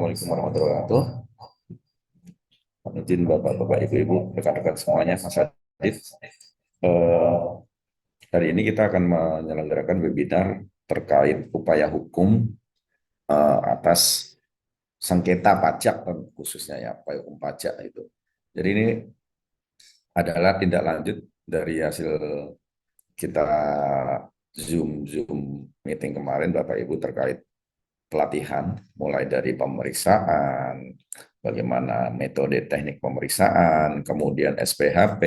Assalamualaikum warahmatullahi wabarakatuh. Izin Bapak-Bapak, Ibu-Ibu, rekan-rekan semuanya, Mas Adit. Eh, Hari ini kita akan menyelenggarakan webinar terkait upaya hukum atas sengketa pajak, khususnya ya, upaya hukum pajak itu. Jadi ini adalah tindak lanjut dari hasil kita Zoom meeting kemarin, Bapak Ibu, terkait pelatihan, mulai dari pemeriksaan, bagaimana metode teknik pemeriksaan, kemudian SPHP,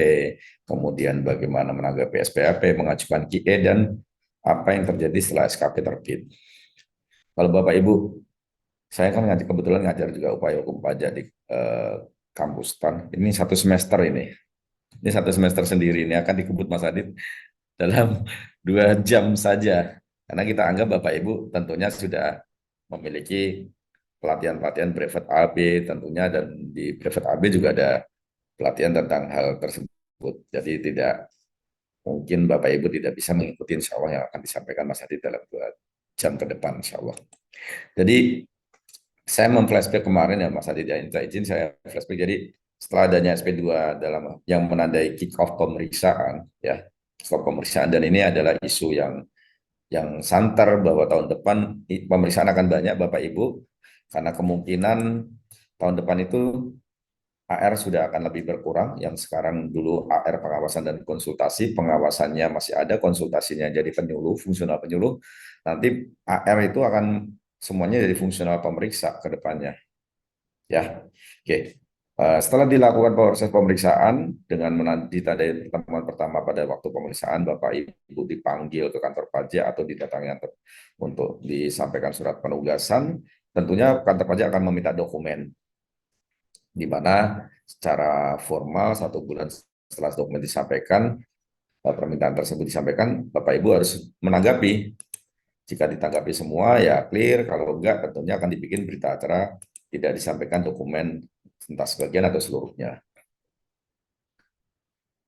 kemudian bagaimana menanggapi SPHP, mengajukan QE, dan apa yang terjadi setelah SKP terbit. Kalau Bapak Ibu, saya kan kebetulan ngajar juga upaya hukum pajak di kampus TAN. Ini satu semester ini. Ini satu semester sendiri, ini akan dikebut Mas Adit dalam 2 jam saja. Karena kita anggap Bapak Ibu tentunya sudah memiliki pelatihan-pelatihan brevet AB tentunya, dan di brevet AB juga ada pelatihan tentang hal tersebut. Jadi tidak mungkin Bapak Ibu tidak bisa mengikuti insya Allah yang akan disampaikan Mas Hadi dalam 2 jam ke depan insya Allah. Jadi saya memflashback kemarin ya Mas Hadi, izin saya flashback. Jadi setelah adanya SP2 dalam yang menandai kick off pemeriksaan ya, stop pemeriksaan, dan ini adalah isu yang santer bahwa tahun depan pemeriksaan akan banyak Bapak Ibu, karena kemungkinan tahun depan itu AR sudah akan lebih berkurang. Yang sekarang dulu AR pengawasan dan konsultasi, pengawasannya masih ada, konsultasinya jadi penyuluh, fungsional penyuluh. Nanti AR itu akan semuanya jadi fungsional pemeriksa ke depannya. Ya, oke. Setelah dilakukan proses pemeriksaan dengan ditandai pertemuan pertama pada waktu pemeriksaan, Bapak Ibu dipanggil ke kantor pajak atau didatangi untuk disampaikan surat penugasan. Tentunya kantor pajak akan meminta dokumen, di mana secara formal 1 bulan setelah dokumen disampaikan, permintaan tersebut disampaikan, Bapak Ibu harus menanggapi. Jika ditanggapi semua ya clear, kalau enggak tentunya akan dibikin berita acara tidak disampaikan dokumen entah sebagian atau seluruhnya.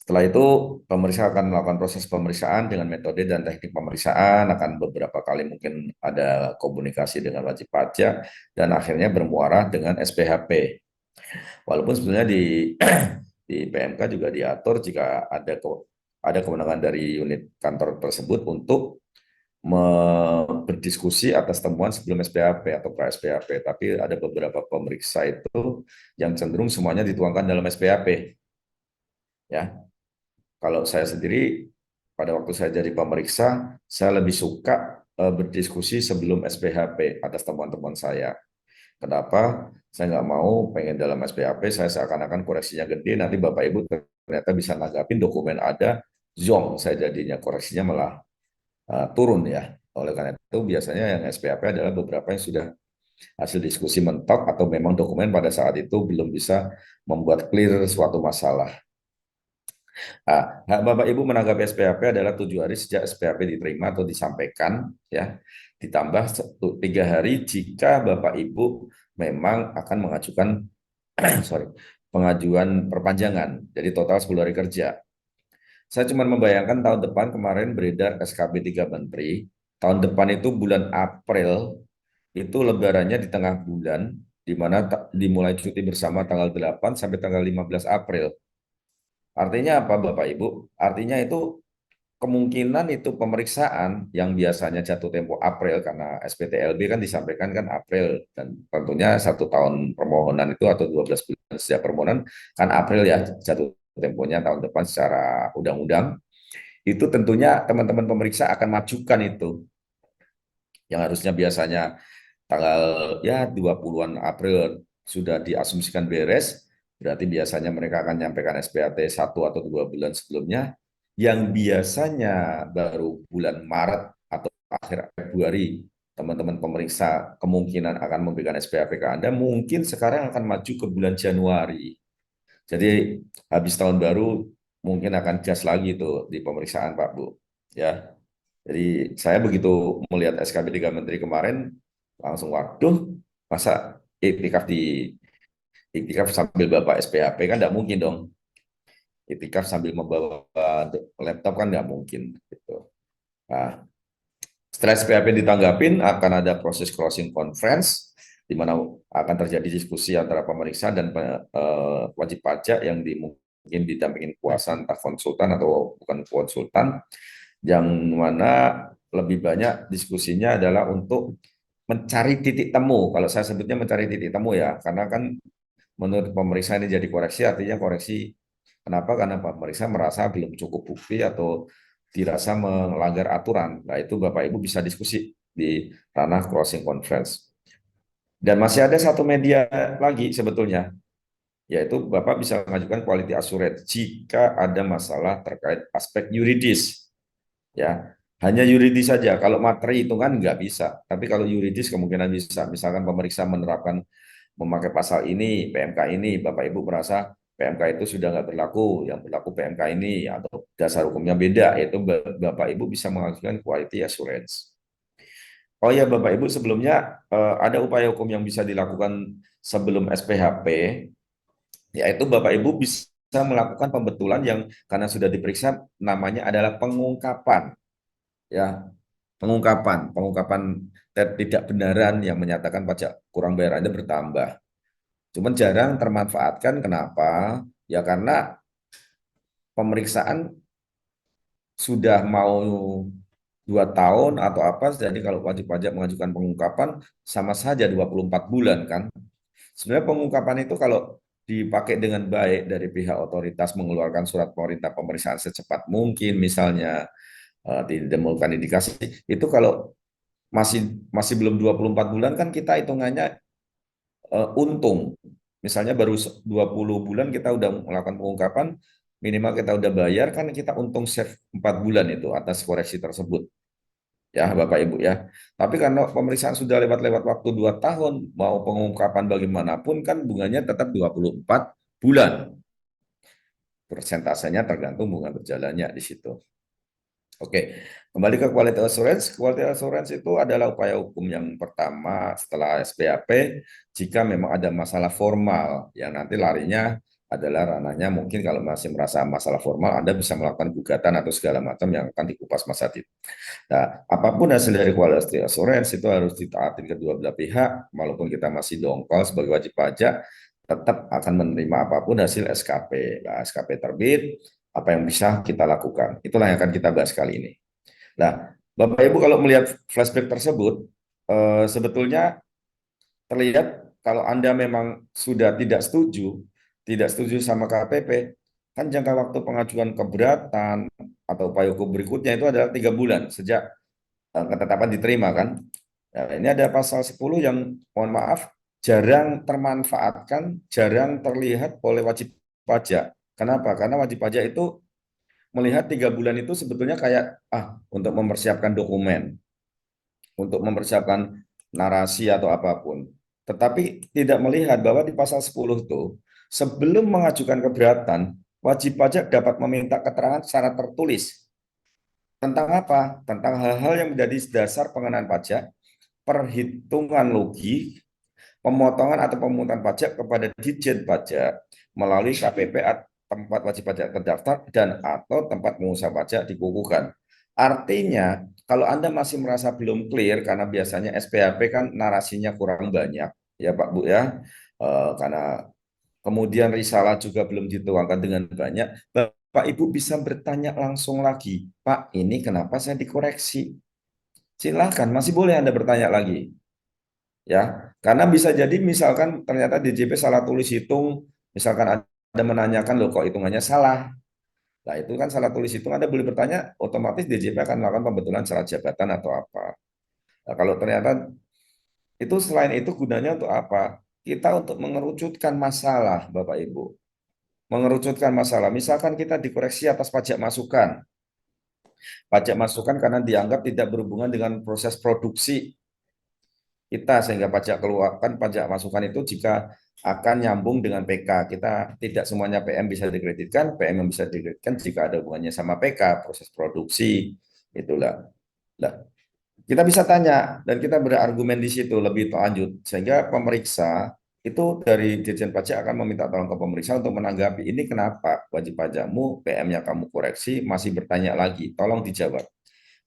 Setelah itu, pemeriksa akan melakukan proses pemeriksaan dengan metode dan teknik pemeriksaan, akan beberapa kali mungkin ada komunikasi dengan wajib pajak, dan akhirnya bermuara dengan SPHP. Walaupun sebenarnya di di PMK juga diatur jika ada kewenangan dari unit kantor tersebut untuk berdiskusi atas temuan sebelum SPHP atau pra SPHP, tapi ada beberapa pemeriksa itu yang cenderung semuanya dituangkan dalam SPHP. Ya, kalau saya sendiri pada waktu saya jadi pemeriksa, saya lebih suka berdiskusi sebelum SPHP atas temuan-temuan saya. Kenapa? Saya nggak mau pengen dalam SPHP, saya seakan-akan koreksinya gede, nanti Bapak Ibu ternyata bisa nanggapin dokumen ada, zong, saya jadinya koreksinya malah turun ya. Oleh karena itu biasanya yang SPHP adalah beberapa yang sudah hasil diskusi mentok atau memang dokumen pada saat itu belum bisa membuat clear suatu masalah. Hak Bapak Ibu menanggapi SPHP adalah 7 hari sejak SPHP diterima atau disampaikan, ya, ditambah 3 hari jika Bapak Ibu memang akan mengajukan sorry, pengajuan perpanjangan. Jadi total 10 hari kerja. Saya cuma membayangkan tahun depan kemarin beredar SKB 3 Menteri. Tahun depan itu bulan April, itu lebarannya di tengah bulan, di mana dimulai cuti bersama tanggal 8 sampai tanggal 15 April. Artinya apa Bapak Ibu? Artinya itu kemungkinan itu pemeriksaan yang biasanya jatuh tempo April, karena SPTLB kan disampaikan kan April, dan tentunya 1 tahun permohonan itu atau 12 bulan sejak permohonan kan April ya jatuh temponya tahun depan secara undang-undang. Itu tentunya teman-teman pemeriksa akan majukan itu yang harusnya biasanya tanggal ya 20-an April sudah diasumsikan beres, berarti biasanya mereka akan menyampaikan SPAT 1 atau 2 bulan sebelumnya, yang biasanya baru bulan Maret atau akhir Februari teman-teman pemeriksa kemungkinan akan memberikan SPAP ke Anda, mungkin sekarang akan maju ke bulan Januari. Jadi habis tahun baru mungkin akan gas lagi tuh di pemeriksaan Pak Bu. Ya, jadi saya begitu melihat SKB 3 Menteri kemarin, langsung waduh, masa iktikaf sambil bawa SPHP kan tidak mungkin dong. Iktikaf sambil membawa laptop kan tidak mungkin. Gitu. Nah, setelah SPHP ditanggapin, akan ada proses closing conference, di mana akan terjadi diskusi antara pemeriksa dan wajib pajak yang mungkin didampingin kuasa entah konsultan atau bukan konsultan, yang mana lebih banyak diskusinya adalah untuk mencari titik temu. Kalau saya sebutnya mencari titik temu ya, karena kan menurut pemeriksa ini jadi koreksi, artinya koreksi. Kenapa? Karena pemeriksa merasa belum cukup bukti atau dirasa melanggar aturan. Nah, itu Bapak Ibu bisa diskusi di ranah crossing conference. Dan masih ada satu media lagi sebetulnya, yaitu Bapak bisa mengajukan quality assurance jika ada masalah terkait aspek yuridis. Ya, hanya yuridis saja. Kalau materi hitungan nggak bisa, tapi kalau yuridis kemungkinan bisa. Misalkan pemeriksa menerapkan memakai pasal ini, PMK ini, Bapak Ibu merasa PMK itu sudah nggak berlaku, yang berlaku PMK ini atau dasar hukumnya beda, itu Bapak Ibu bisa mengajukan quality assurance. Oh ya Bapak Ibu, sebelumnya ada upaya hukum yang bisa dilakukan sebelum SPHP, yaitu Bapak Ibu bisa melakukan pembetulan yang karena sudah diperiksa namanya adalah pengungkapan, ya, pengungkapan tidak benaran yang menyatakan pajak kurang bayarannya bertambah. Cuman jarang termanfaatkan. Kenapa? Ya karena pemeriksaan sudah mau 2 tahun atau apa, jadi kalau wajib pajak mengajukan pengungkapan sama saja 24 bulan kan. Sebenarnya pengungkapan itu kalau dipakai dengan baik dari pihak otoritas mengeluarkan surat perintah pemeriksaan secepat mungkin, misalnya tidak melakukan indikasi, itu kalau masih masih belum 24 bulan kan kita hitungannya untung. Misalnya baru 20 bulan kita udah melakukan pengungkapan, minimal kita udah bayar kan kita untung save 4 bulan itu atas koreksi tersebut. Ya Bapak Ibu ya. Tapi karena pemeriksaan sudah lewat-lewat waktu 2 tahun, mau pengungkapan bagaimanapun kan bunganya tetap 24 bulan. Persentasenya tergantung bunga berjalannya di situ. Oke, kembali ke quality assurance. Quality assurance itu adalah upaya hukum yang pertama setelah SPAP jika memang ada masalah formal yang nanti larinya adalah ranahnya mungkin kalau masih merasa masalah formal Anda bisa melakukan gugatan atau segala macam yang akan dikupas Mas Adit. Nah, apapun hasil dari quality assurance itu harus ditaati kedua belah pihak, walaupun kita masih dongkol sebagai wajib pajak, tetap akan menerima apapun hasil SKP. Nah, SKP terbit, apa yang bisa kita lakukan? Itulah yang akan kita bahas kali ini. Nah, Bapak Ibu kalau melihat flashback tersebut, sebetulnya terlihat kalau Anda memang sudah tidak setuju sama KPP, kan jangka waktu pengajuan keberatan atau upaya hukum berikutnya itu adalah 3 bulan sejak ketetapan diterima kan. Nah, ini ada pasal 10 yang mohon maaf jarang termanfaatkan, jarang terlihat oleh wajib pajak. Kenapa? Karena wajib pajak itu melihat 3 bulan itu sebetulnya kayak untuk mempersiapkan dokumen, untuk mempersiapkan narasi atau apapun. Tetapi tidak melihat bahwa di pasal 10 itu sebelum mengajukan keberatan, wajib pajak dapat meminta keterangan secara tertulis. Tentang apa? Tentang hal-hal yang menjadi dasar pengenaan pajak, perhitungan logik, pemotongan atau pemungutan pajak kepada Ditjen Pajak melalui KPP tempat wajib pajak terdaftar dan atau tempat pengusaha pajak dikukuhkan. Artinya, kalau Anda masih merasa belum clear karena biasanya SPHP kan narasinya kurang banyak, ya Pak Bu ya, karena kemudian risalah juga belum dituangkan dengan banyak, Bapak Ibu bisa bertanya langsung lagi, Pak, ini kenapa saya dikoreksi? Silahkan, masih boleh Anda bertanya lagi ya, karena bisa jadi misalkan ternyata DJP salah tulis hitung, misalkan ada menanyakan loh kok hitungannya salah. Nah itu kan salah tulis hitung, Anda boleh bertanya, otomatis DJP akan melakukan pembetulan syarat jabatan atau apa. Nah, kalau ternyata itu selain itu gunanya untuk apa? Kita untuk mengerucutkan masalah Bapak Ibu. Mengerucutkan masalah, misalkan kita dikoreksi atas pajak masukan. Pajak masukan karena dianggap tidak berhubungan dengan proses produksi kita sehingga pajak keluar kan pajak masukan itu jika akan nyambung dengan PK kita tidak semuanya PM bisa dikreditkan, PM yang bisa dikreditkan jika ada hubungannya sama PK proses produksi itulah. Nah, kita bisa tanya dan kita berargumen di situ lebih lanjut sehingga pemeriksa itu dari Dirjen Pajak akan meminta tolong ke pemeriksa untuk menanggapi ini kenapa wajib pajakmu PM-nya kamu koreksi masih bertanya lagi, tolong dijawab.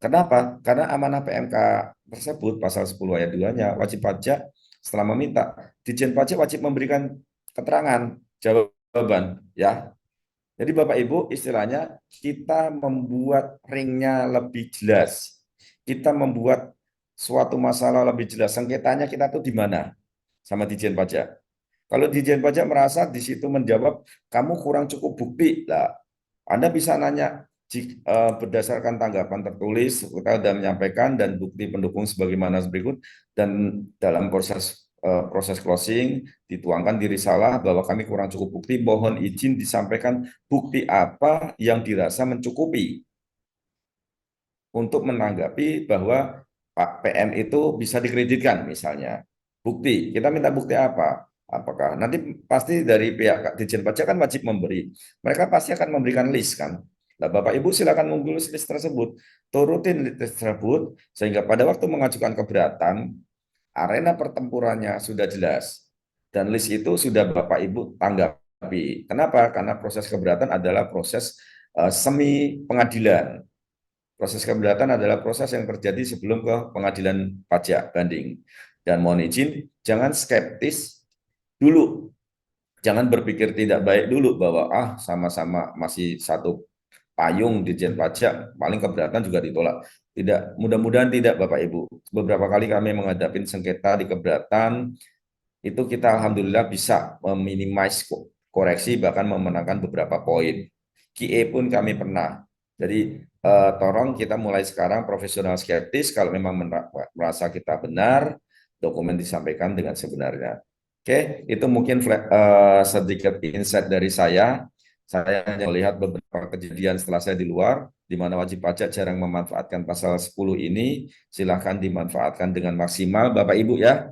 Kenapa? Karena amanah PMK tersebut pasal 10 ayat 2-nya wajib pajak Setelah meminta, Ditjen Pajak wajib memberikan keterangan, jawaban, ya. Jadi Bapak Ibu, istilahnya kita membuat ringnya lebih jelas. Kita membuat suatu masalah lebih jelas. Sengketanya kita tuh di mana sama Ditjen Pajak. Kalau Ditjen Pajak merasa di situ menjawab, kamu kurang cukup bukti. Lah, Anda bisa nanya berdasarkan tanggapan tertulis, kita sudah menyampaikan dan bukti pendukung sebagaimana berikut, dan dalam proses closing dituangkan di risalah bahwa kami kurang cukup bukti, mohon izin disampaikan bukti apa yang dirasa mencukupi untuk menanggapi bahwa Pak PM itu bisa dikreditkan misalnya. Bukti, kita minta bukti apa? Apakah nanti pasti dari pihak Ditjen Pajak kan wajib memberi. Mereka pasti akan memberikan list kan. Nah, Bapak Ibu silakan mengurus list tersebut, turutin list tersebut sehingga pada waktu mengajukan keberatan, arena pertempurannya sudah jelas dan list itu sudah Bapak Ibu tanggapi. Kenapa? Karena proses keberatan adalah proses semi pengadilan. Proses keberatan adalah proses yang terjadi sebelum ke pengadilan pajak banding. Dan mohon izin, jangan skeptis dulu. Jangan berpikir tidak baik dulu bahwa sama-sama masih satu payung Ditjen Pajak, paling keberatan juga ditolak. Tidak, mudah-mudahan tidak Bapak Ibu. Beberapa kali kami menghadapi sengketa di keberatan, itu kita alhamdulillah bisa meminimais koreksi bahkan memenangkan beberapa poin. QA pun kami pernah. Jadi tolong kita mulai sekarang profesional skeptis kalau memang merasa kita benar, dokumen disampaikan dengan sebenarnya. Oke, itu mungkin sedikit insight dari saya. Saya hanya melihat beberapa kejadian setelah saya di luar, di mana wajib pajak jarang memanfaatkan pasal 10 ini. Silahkan dimanfaatkan dengan maksimal, Bapak Ibu ya.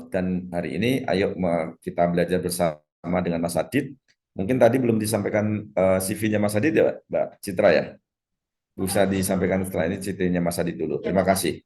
Dan hari ini ayo kita belajar bersama dengan Mas Adit. Mungkin tadi belum disampaikan CV-nya Mas Adit ya, Mbak Citra ya. Bisa disampaikan setelah ini CV-nya Mas Adit dulu. Terima kasih.